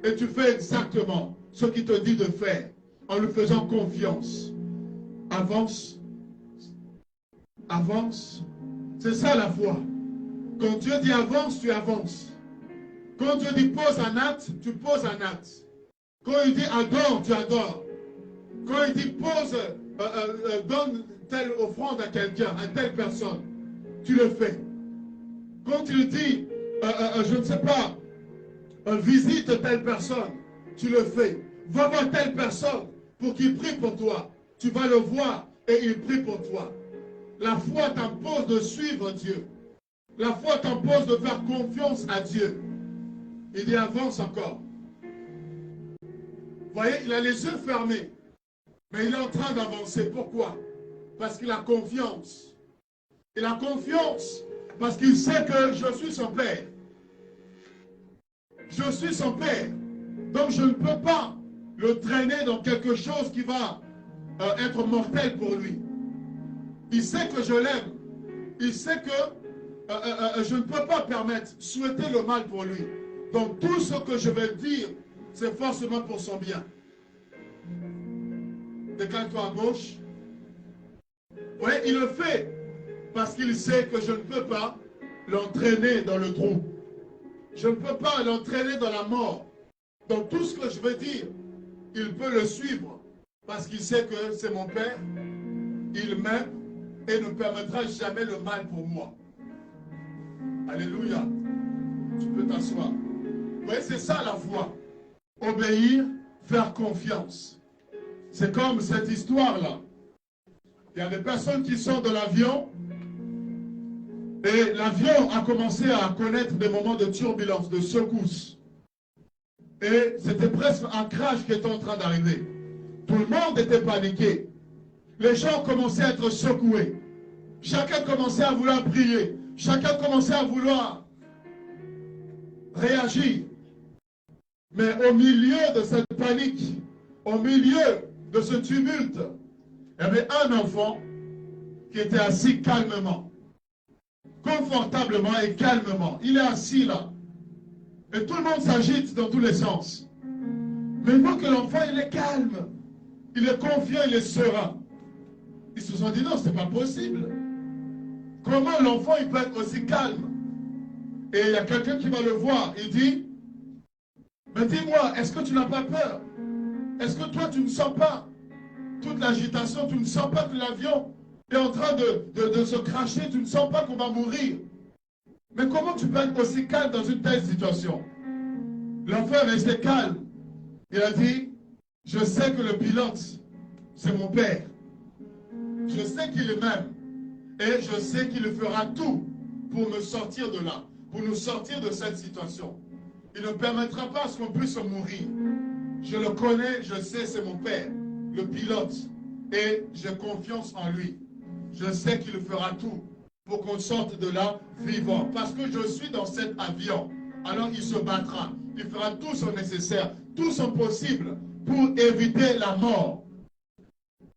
Et tu fais exactement ce qu'il te dit de faire en lui faisant confiance. Avance. Avance. C'est ça la foi. Quand Dieu dit avance, tu avances. Quand Dieu dit pose un acte, tu poses un acte. Quand il dit adore, tu adores. Quand il dit pose, donne telle offrande à quelqu'un, à telle personne, tu le fais. Quand il dit, je ne sais pas, visite telle personne, tu le fais. Va voir telle personne pour qu'il prie pour toi. Tu vas le voir et il prie pour toi. La foi t'impose de suivre Dieu. La foi t'impose de faire confiance à Dieu. Il dit avance encore. Vous voyez, il a les yeux fermés. Mais il est en train d'avancer. Pourquoi? Parce qu'il a confiance. Il a confiance parce qu'il sait que je suis son père. Je suis son père. Donc je ne peux pas le traîner dans quelque chose qui va être mortel pour lui. Il sait que je l'aime. Il sait que je ne peux pas permettre, souhaiter le mal pour lui. Donc tout ce que je vais dire, c'est forcément pour son bien. Décale-toi à gauche. Vous voyez, il le fait parce qu'il sait que je ne peux pas l'entraîner dans le trou. Je ne peux pas l'entraîner dans la mort. Donc tout ce que je veux dire, il peut le suivre parce qu'il sait que c'est mon père, il m'aime et ne permettra jamais le mal pour moi. Alléluia. Tu peux t'asseoir. Vous voyez, c'est ça la foi. Obéir, faire confiance. C'est comme cette histoire-là. Il y a des personnes qui sont dans l'avion et l'avion a commencé à connaître des moments de turbulence, de secousse. Et c'était presque un crash qui était en train d'arriver. Tout le monde était paniqué. Les gens commençaient à être secoués. Chacun commençait à vouloir prier. Chacun commençait à vouloir réagir. Mais au milieu de cette panique, au milieu de ce tumulte, il y avait un enfant qui était assis calmement, confortablement et calmement. Il est assis là. Et tout le monde s'agite dans tous les sens. Mais il voit que l'enfant, il est calme. Il est confiant, il est serein. Ils se sont dit, non, ce n'est pas possible. Comment l'enfant, il peut être aussi calme? Et il y a quelqu'un qui va le voir. Il dit, mais dis-moi, est-ce que tu n'as pas peur? Est-ce que toi, tu ne sens pas toute l'agitation? Tu ne sens pas que l'avion est en train de se cracher? Tu ne sens pas qu'on va mourir? Mais comment tu peux être aussi calme dans une telle situation? L'enfant est resté calme. Il a dit, je sais que le pilote, c'est mon père. Je sais qu'il m'aime. Et je sais qu'il fera tout pour me sortir de là, pour nous sortir de cette situation. Il ne permettra pas à ce qu'on puisse mourir. Je le connais, je sais, c'est mon père, le pilote. Et j'ai confiance en lui. Je sais qu'il fera tout pour qu'on sorte de là vivant. Parce que je suis dans cet avion. Alors il se battra. Il fera tout son nécessaire, tout son possible pour éviter la mort.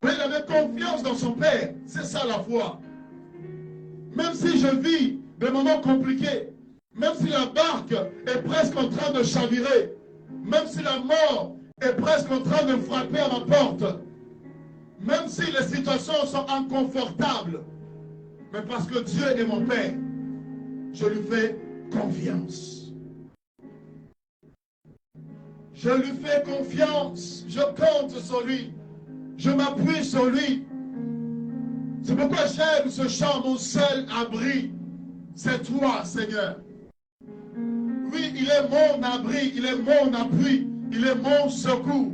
Mais il avait confiance dans son Père. C'est ça la foi. Même si je vis des moments compliqués, même si la barque est presque en train de chavirer, même si la mort est presque en train de frapper à ma porte, même si les situations sont inconfortables, mais parce que Dieu est mon Père, je lui fais confiance. Je lui fais confiance. Je compte sur lui. Je m'appuie sur lui. C'est pourquoi j'aime ce chant, mon seul abri. C'est toi, Seigneur. Oui, il est mon abri, il est mon appui, il est mon secours.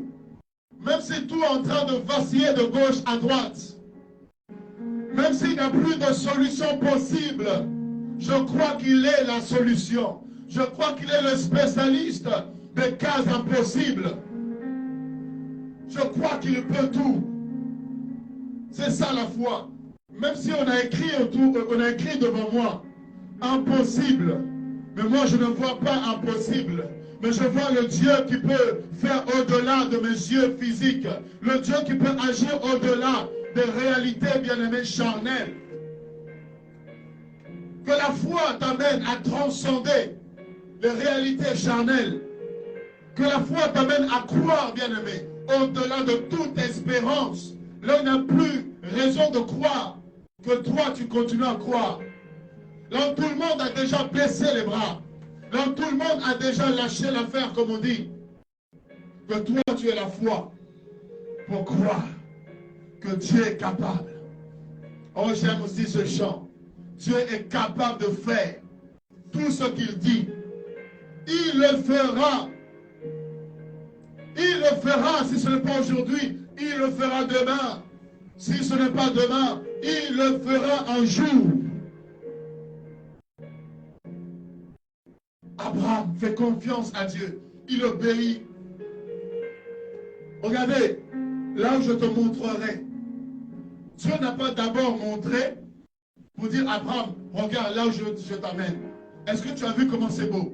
Même si tout est en train de vaciller de gauche à droite, même s'il n'y a plus de solution possible, je crois qu'il est la solution. Je crois qu'il est le spécialiste des cas impossibles. Je crois qu'il peut tout. C'est ça la foi. Même si on a écrit devant moi, impossible. Mais moi je ne vois pas impossible. Mais je vois le Dieu qui peut faire au-delà de mes yeux physiques. Le Dieu qui peut agir au-delà des réalités bien-aimées charnelles. Que la foi t'amène à transcender les réalités charnelles. Que la foi t'amène à croire, bien-aimé, au-delà de toute espérance. Là, on n'a plus raison de croire. Que toi, tu continues à croire. Là, tout le monde a déjà baissé les bras. Là, tout le monde a déjà lâché l'affaire, comme on dit. Que toi, tu es la foi pour croire que Dieu est capable. Oh, j'aime aussi ce chant. Dieu est capable de faire tout ce qu'il dit. Il le fera. Il le fera si ce n'est pas aujourd'hui. Il le fera demain. Si ce n'est pas demain, il le fera un jour. Abraham fait confiance à Dieu. Il obéit. Regardez, là où je te montrerai. Dieu n'a pas d'abord montré pour dire Abraham, regarde là où je t'amène. Est-ce que tu as vu comment c'est beau?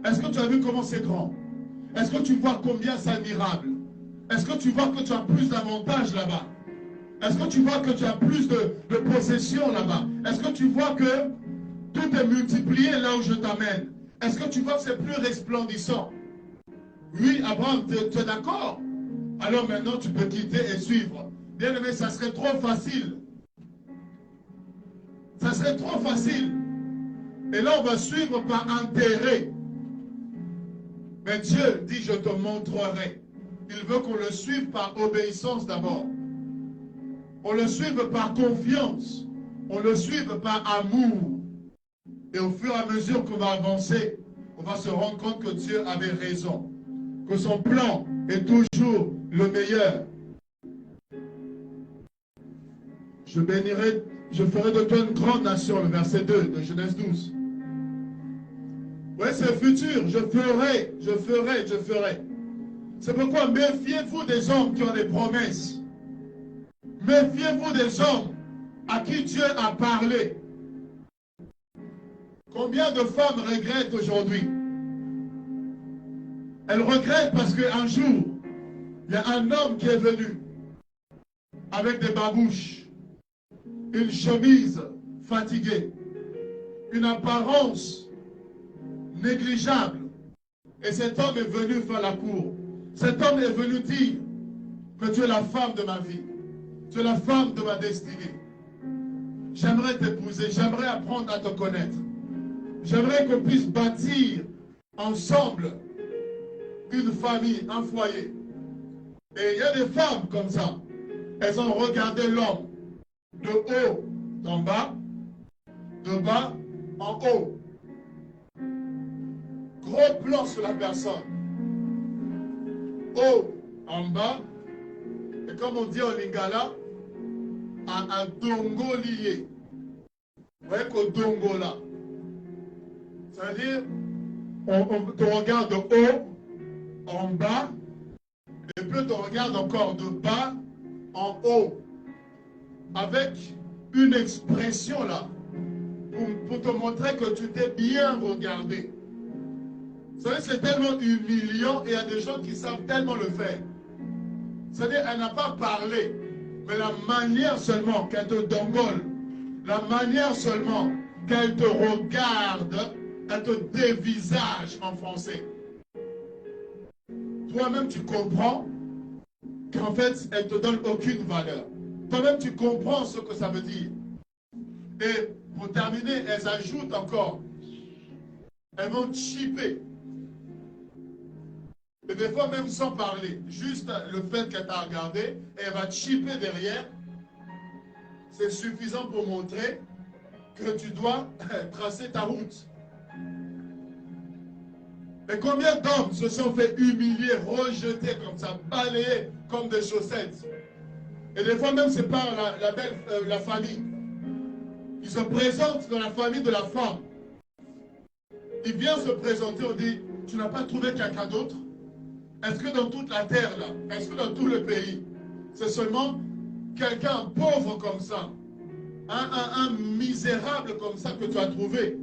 Est-ce que tu as vu comment c'est grand? Est-ce que tu vois combien c'est admirable? Est-ce que tu vois que tu as plus d'avantages là-bas? Est-ce que tu vois que tu as plus de possessions là-bas? Est-ce que tu vois que tout est multiplié là où je t'amène? Est-ce que tu vois que c'est plus resplendissant? Oui, Abraham, tu es d'accord? Alors maintenant, tu peux quitter et suivre. Bien aimé, ça serait trop facile. Ça serait trop facile. Et là, on va suivre par intérêt. Mais Dieu dit, je te montrerai. Il veut qu'on le suive par obéissance d'abord. On le suive par confiance. On le suive par amour. Et au fur et à mesure qu'on va avancer, on va se rendre compte que Dieu avait raison. Que son plan est toujours le meilleur. Je bénirai, je ferai de toi une grande nation, le verset 2 de Genèse 12. Oui, c'est futur. Je ferai. C'est pourquoi méfiez-vous des hommes qui ont des promesses. Méfiez-vous des hommes à qui Dieu a parlé. Combien de femmes regrettent aujourd'hui? Elles regrettent parce qu'un jour, il y a un homme qui est venu avec des babouches, une chemise fatiguée, une apparence négligeable. Et cet homme est venu faire la cour. Cet homme est venu dire que tu es la femme de ma vie. Tu es la femme de ma destinée. J'aimerais t'épouser, j'aimerais apprendre à te connaître. J'aimerais qu'on puisse bâtir ensemble une famille, un foyer. Et il y a des femmes comme ça. Elles ont regardé l'homme de haut en bas, de bas en haut. Gros plan sur la personne. Haut en bas. Et comme on dit en lingala, un dongo lié. Vous voyez qu'au dongo là, ça veut dire, on te regarde de haut, en bas, et puis on te regarde encore de bas, en haut. Avec une expression là, pour te montrer que tu t'es bien regardé. Vous savez, c'est tellement humiliant et il y a des gens qui savent tellement le faire. C'est-à-dire, elle n'a pas parlé, Mais la manière seulement qu'elle te dongole, la manière seulement qu'elle te regarde, elle te dévisage en français. Toi-même, tu comprends qu'en fait, elle ne te donne aucune valeur. Toi-même, tu comprends ce que ça veut dire. Et pour terminer, elles ajoutent encore. Elles vont chipper. Et des fois, même sans parler, juste le fait qu'elle t'a regardé, et elle va chipper derrière, c'est suffisant pour montrer que tu dois tracer ta route. Et combien d'hommes se sont fait humilier, rejeter comme ça, balayer comme des chaussettes. Et des fois même c'est par la famille. Ils se présentent dans la famille de la femme. Il vient se présenter, on dit, tu n'as pas trouvé quelqu'un d'autre? Est-ce que dans toute la terre là, est-ce que dans tout le pays, c'est seulement quelqu'un pauvre comme ça, un misérable comme ça que tu as trouvé?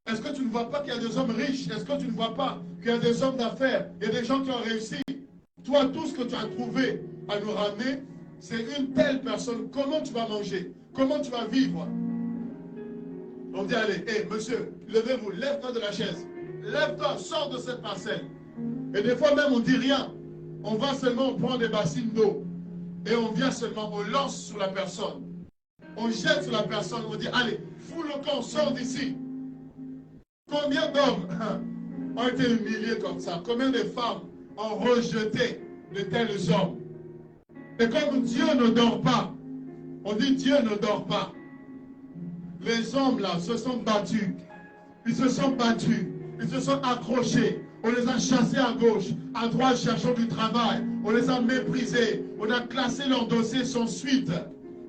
Est-ce que tu ne vois pas qu'il y a des hommes riches? Est-ce que tu ne vois pas qu'il y a des hommes d'affaires? Il y a des gens qui ont réussi. Toi, tout ce que tu as trouvé à nous ramener, c'est une telle personne. Comment tu vas manger? Comment tu vas vivre? On dit, allez, hé, monsieur, levez-vous, lève-toi de la chaise. Lève-toi, sors de cette parcelle. Et des fois même, on ne dit rien. On va seulement, on prend des bassines d'eau. Et on vient seulement, on lance sur la personne. On jette sur la personne, on dit, allez, fous le camp, sors d'ici. Combien d'hommes ont été humiliés comme ça? Combien de femmes ont rejeté de tels hommes? Et comme Dieu ne dort pas, on dit Dieu ne dort pas. Les hommes là se sont battus. Ils se sont battus. Ils se sont accrochés. On les a chassés à gauche, à droite cherchant du travail. On les a méprisés. On a classé leurs dossiers sans suite.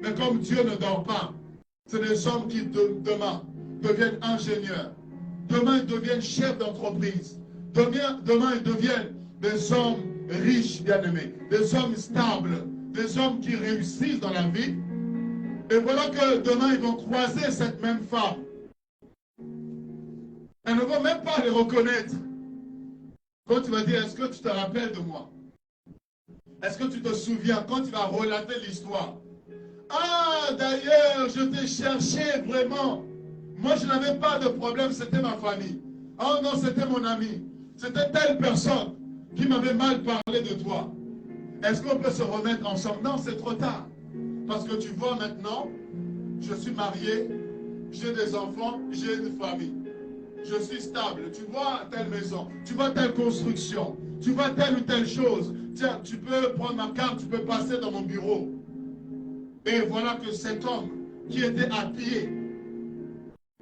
Mais comme Dieu ne dort pas, c'est des hommes qui demain deviennent ingénieurs. Demain, ils deviennent chefs d'entreprise. Demain, ils deviennent des hommes riches, bien-aimés. Des hommes stables. Des hommes qui réussissent dans la vie. Et voilà que demain, ils vont croiser cette même femme. Elles ne vont même pas les reconnaître. Quand tu vas dire, est-ce que tu te rappelles de moi? Est-ce que tu te souviens quand tu vas relater l'histoire? Ah, d'ailleurs, je t'ai cherché vraiment. Moi, je n'avais pas de problème, c'était ma famille. Oh non, c'était mon ami. C'était telle personne qui m'avait mal parlé de toi. Est-ce qu'on peut se remettre ensemble? Non, c'est trop tard. Parce que tu vois maintenant, je suis marié, j'ai des enfants, j'ai une famille. Je suis stable. Tu vois telle maison, tu vois telle construction, tu vois telle ou telle chose. Tiens, tu peux prendre ma carte, tu peux passer dans mon bureau. Et voilà que cet homme qui était à pied,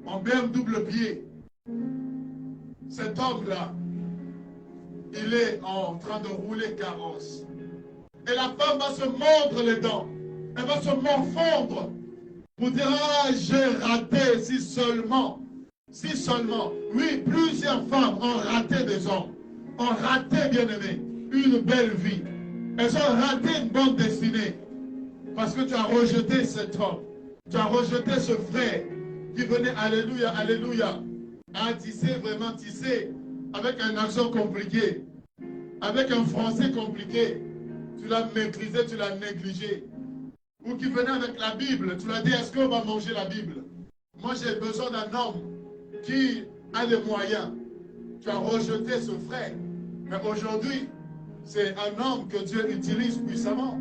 en même double pied, cet homme-là, il est en train de rouler carrosse. Et la femme va se mordre les dents. Elle va se morfondre pour dire, ah, j'ai raté, si seulement. Si seulement. Oui, plusieurs femmes ont raté des hommes. Ont raté, bien-aimés, une belle vie. Elles ont raté une bonne destinée. Parce que tu as rejeté cet homme. Tu as rejeté ce frère qui venait, alléluia, alléluia, à tisser, vraiment tisser, avec un accent compliqué, avec un français compliqué. Tu l'as méprisé, tu l'as négligé. Ou qui venait avec la Bible, tu l'as dit, est-ce qu'on va manger la Bible? Moi, j'ai besoin d'un homme qui a les moyens. Tu as rejeté ce frère. Mais aujourd'hui, c'est un homme que Dieu utilise puissamment.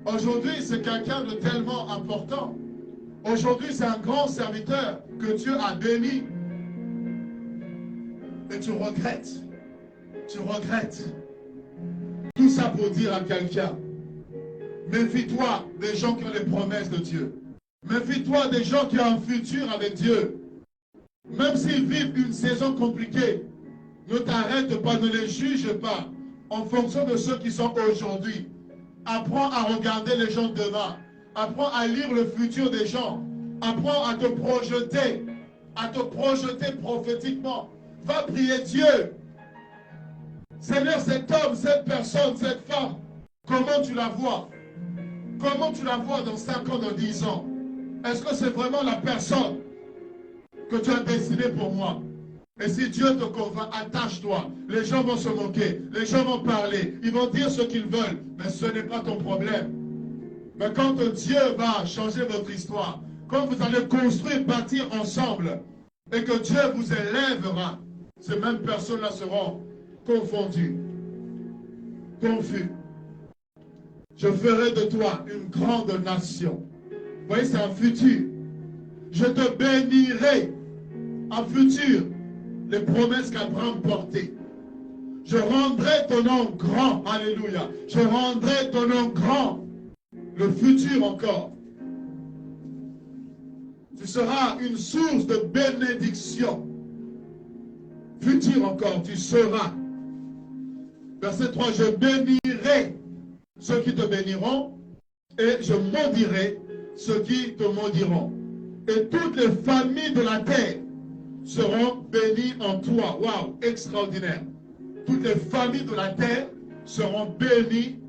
Aujourd'hui, c'est quelqu'un de tellement important. Aujourd'hui, c'est un grand serviteur que Dieu a béni. Et tu regrettes. Tu regrettes. Tout ça pour dire à quelqu'un, méfie-toi des gens qui ont les promesses de Dieu. Méfie-toi des gens qui ont un futur avec Dieu. Même s'ils vivent une saison compliquée, ne t'arrête pas, ne les juge pas en fonction de ceux qui sont aujourd'hui. Apprends à regarder les gens demain. Apprends à lire le futur des gens. Apprends à te projeter prophétiquement. Va prier Dieu. Seigneur, cet homme, cette personne, cette femme, comment tu la vois? Comment tu la vois dans 5 ans, dans 10 ans? Est-ce que c'est vraiment la personne que tu as destinée pour moi? Et si Dieu te convainc, attache-toi. Les gens vont se moquer, les gens vont parler, ils vont dire ce qu'ils veulent, mais ce n'est pas ton problème. Mais quand Dieu va changer votre histoire, quand vous allez construire, bâtir ensemble, et que Dieu vous élèvera, ces mêmes personnes-là seront confondues, confus. Je ferai de toi une grande nation. Vous voyez, c'est un futur. Je te bénirai. En futur, les promesses qu'Abraham portait. Je rendrai ton nom grand. Alléluia. Je rendrai ton nom grand. Le futur encore. Tu seras une source de bénédiction. Futur encore, tu seras. Verset 3, je bénirai ceux qui te béniront et je maudirai ceux qui te maudiront. Et toutes les familles de la terre seront bénies en toi. Waouh, extraordinaire. Toutes les familles de la terre seront bénies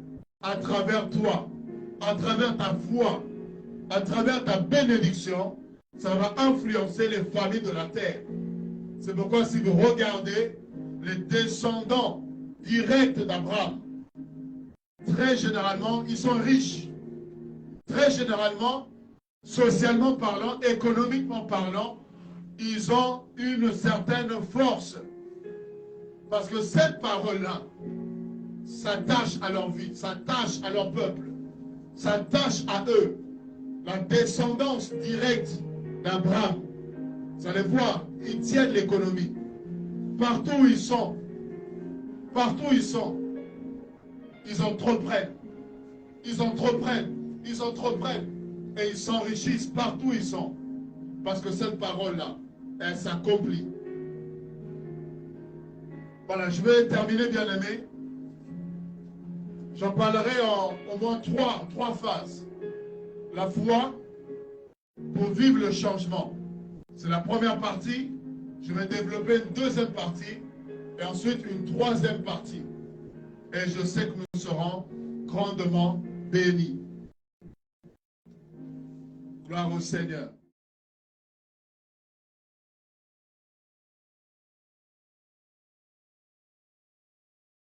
à travers toi, à travers ta foi, à travers ta bénédiction. Ça va influencer les familles de la terre. C'est pourquoi si vous regardez les descendants directs d'Abraham, très généralement, ils sont riches. Très généralement, socialement parlant, économiquement parlant, ils ont une certaine force. Parce que cette parole-là s'attache à leur vie, s'attache à leur peuple, s'attache à eux. La descendance directe d'Abraham, vous allez voir, ils tiennent l'économie. Partout où ils sont, ils entreprennent. Ils entreprennent, ils entreprennent. Et ils s'enrichissent partout où ils sont. Parce que cette parole-là, elle s'accomplit. Voilà, je vais terminer, bien-aimé. J'en parlerai en au moins trois phases. La foi pour vivre le changement. C'est la première partie. Je vais développer une deuxième partie et ensuite une troisième partie. Et je sais que nous serons grandement bénis. Gloire au Seigneur.